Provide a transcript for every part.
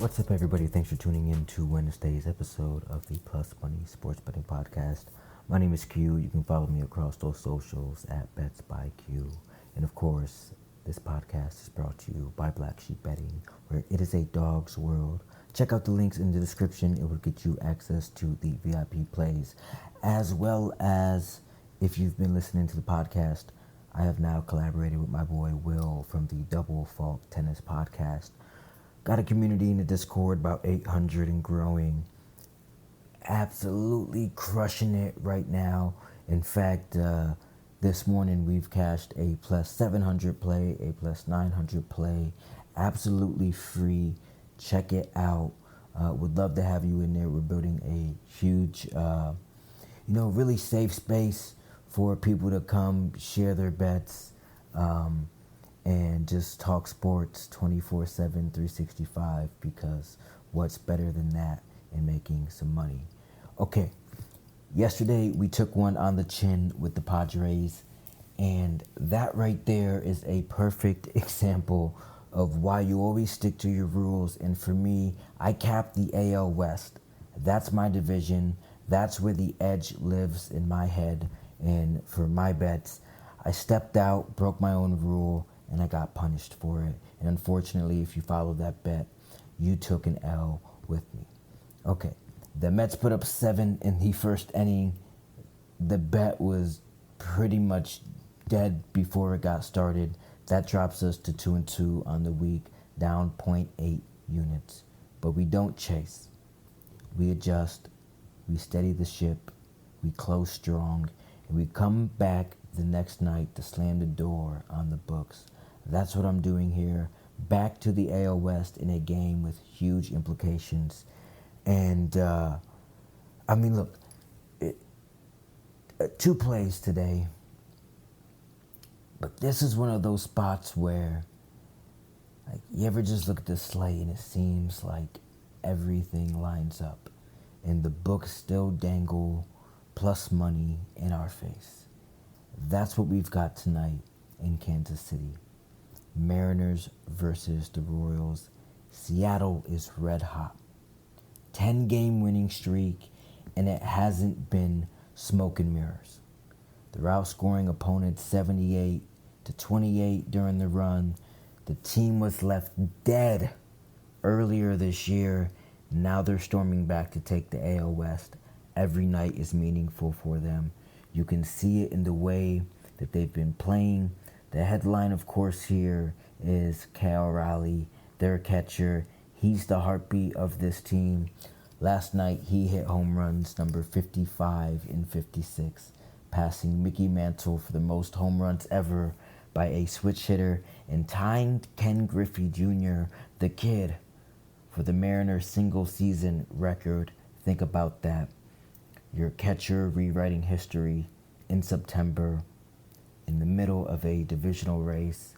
What's up, everybody? Thanks for tuning in to Wednesday's episode of the Plus Money Sports Betting Podcast. My name is Q. You can follow me across those socials at Bets by Q. And of course, this podcast is brought to you by Black Sheep Betting, where it is a dog's world. Check out the links in the description. It will get you access to the VIP plays, as well as if you've been listening to the podcast, I have now collaborated with my boy Will from the Double Fault Tennis Podcast. Got a community in the Discord, about 800 and growing. Absolutely crushing it right now. In fact, this morning we've cashed a plus 700 play, a plus 900 play. Absolutely free. Check it out. Would love to have you in there. We're building a huge, really safe space for people to come share their bets. And just talk sports 24/7, 365, because what's better than that in making some money? Okay, yesterday we took one on the chin with the Padres, and that right there is a perfect example of why you always stick to your rules. And for me, I capped the AL West. That's my division. That's where the edge lives in my head. And for my bets, I stepped out, broke my own rule, and I got punished for it. And unfortunately, if you follow that bet, you took an L with me. Okay, the Mets put up 7 in the first inning. The bet was pretty much dead before it got started. That drops us to 2-2 on the week, down 0.8 units. But we don't chase. We adjust. We steady the ship. We close strong. And we come back the next night to slam the door on the books. That's what I'm doing here. Back to the AL West in a game with huge implications. And, look, 2 plays today. But this is one of those spots where, you ever just look at the slate and it seems like everything lines up. And the books still dangle plus money in our face. That's what we've got tonight in Kansas City. Mariners versus the Royals. Seattle is red hot. 10-game winning streak, and it hasn't been smoke and mirrors. They're outscoring opponents 78-28 during the run. The team was left dead earlier this year. Now they're storming back to take the AL West. Every night is meaningful for them. You can see it in the way that they've been playing. The headline, of course, here is Kyle Raleigh, their catcher. He's the heartbeat of this team. Last night, he hit home runs number 55 and 56, passing Mickey Mantle for the most home runs ever by a switch hitter, and tying Ken Griffey Jr., the kid, for the Mariners single-season record. Think about that. Your catcher rewriting history in September, in the middle of a divisional race.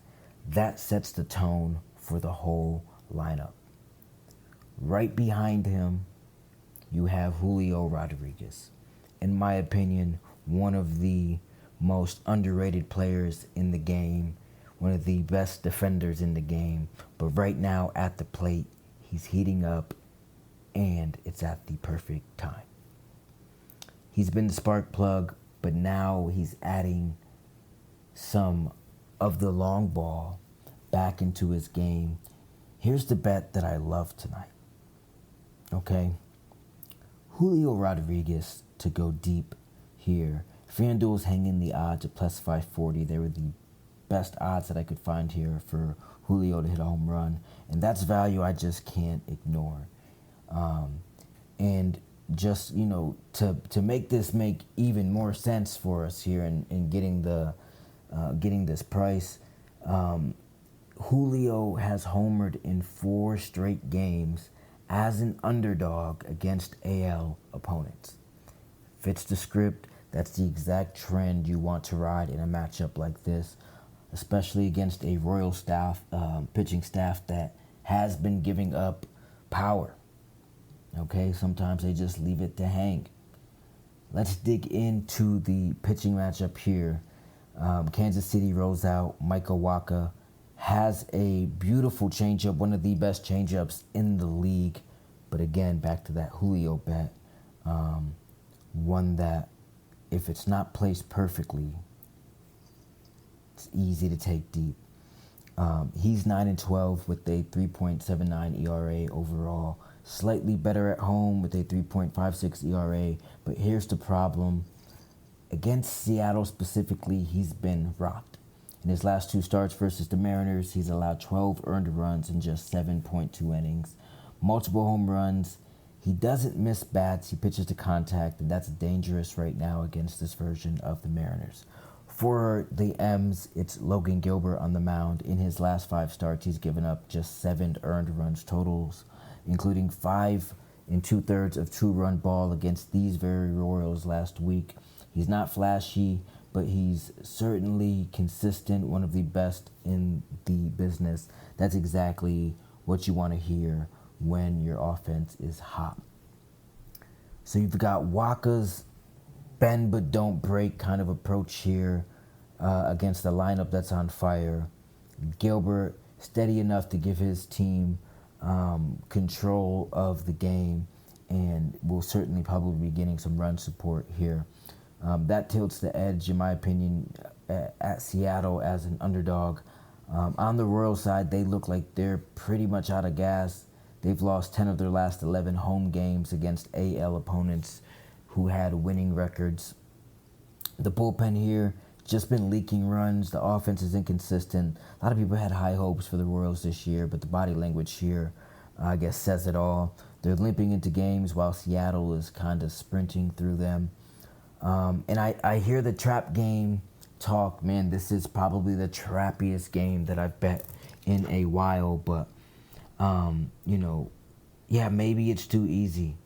That sets the tone for the whole lineup. Right behind him, you have Julio Rodriguez. In my opinion, one of the most underrated players in the game, one of the best defenders in the game. But right now at the plate, he's heating up, and it's at the perfect time. He's been the spark plug, but now he's adding some of the long ball back into his game. Here's the bet that I love tonight. Okay? Julio Rodriguez to go deep here. FanDuel's hanging the odds at plus 540. They were the best odds that I could find here for Julio to hit a home run. And that's value I just can't ignore. And just, to make this make even more sense for us here in getting this price, Julio has homered in 4 straight games as an underdog against AL opponents. Fits the script. That's the exact trend you want to ride in a matchup like this, especially against a Royal staff, pitching staff that has been giving up power. Okay, sometimes they just leave it to hang. Let's dig into the pitching matchup here. Kansas City rolls out Michael Wacha, has a beautiful changeup, one of the best changeups in the league. But again, back to that Julio bet, one that if it's not placed perfectly, it's easy to take deep. He's 9-12 with a 3.79 ERA overall. Slightly better at home with a 3.56 ERA. But here's the problem. Against Seattle specifically, he's been rocked. In his last 2 starts versus the Mariners, he's allowed 12 earned runs in just 7.2 innings. Multiple home runs. He doesn't miss bats. He pitches to contact, and that's dangerous right now against this version of the Mariners. For the M's, it's Logan Gilbert on the mound. In his last 5 starts, he's given up just 7 earned runs totals, including 5 2/3 of 2-run ball against these very Royals last week. He's not flashy, but he's certainly consistent, one of the best in the business. That's exactly what you want to hear when your offense is hot. So you've got Waka's bend but don't break kind of approach here against a lineup that's on fire. Gilbert, steady enough to give his team control of the game, and will certainly probably be getting some run support here. That tilts the edge, in my opinion, at Seattle as an underdog. On the Royals side, they look like they're pretty much out of gas. They've lost 10 of their last 11 home games against AL opponents who had winning records. The bullpen here just been leaking runs. The offense is inconsistent. A lot of people had high hopes for the Royals this year, but the body language here, I guess, says it all. They're limping into games while Seattle is kind of sprinting through them. And I hear the trap game talk. Man, this is probably the trappiest game that I've bet in a while. But, maybe it's too easy.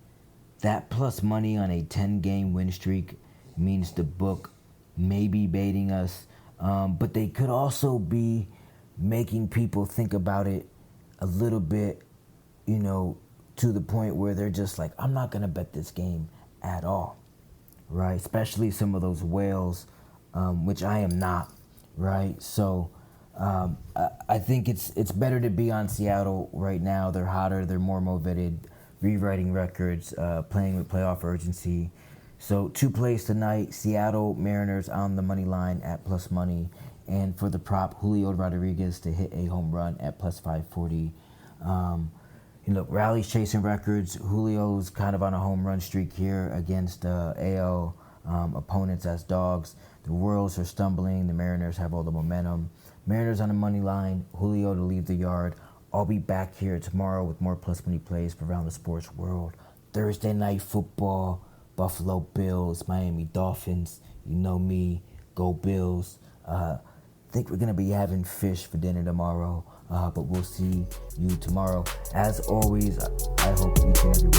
That plus money on a 10-game win streak means the book may be baiting us. But they could also be making people think about it a little bit, to the point where they're just like, I'm not going to bet this game at all. Right, especially some of those whales, which I am not, right? So I think it's better to be on Seattle right now. They're hotter, they're more motivated, rewriting records, playing with playoff urgency. So 2 plays tonight, Seattle Mariners on the money line at plus money, and for the prop, Julio Rodriguez to hit a home run at plus 540. Rally's chasing records. Julio's kind of on a home run streak here against AL opponents as dogs. The Royals are stumbling. The Mariners have all the momentum. Mariners on the money line. Julio to leave the yard. I'll be back here tomorrow with more plus money plays for Around the Sports World. Thursday night football. Buffalo Bills, Miami Dolphins. You know me. Go Bills. I think we're going to be having fish for dinner tomorrow. But we'll see you tomorrow. As always, I hope each and every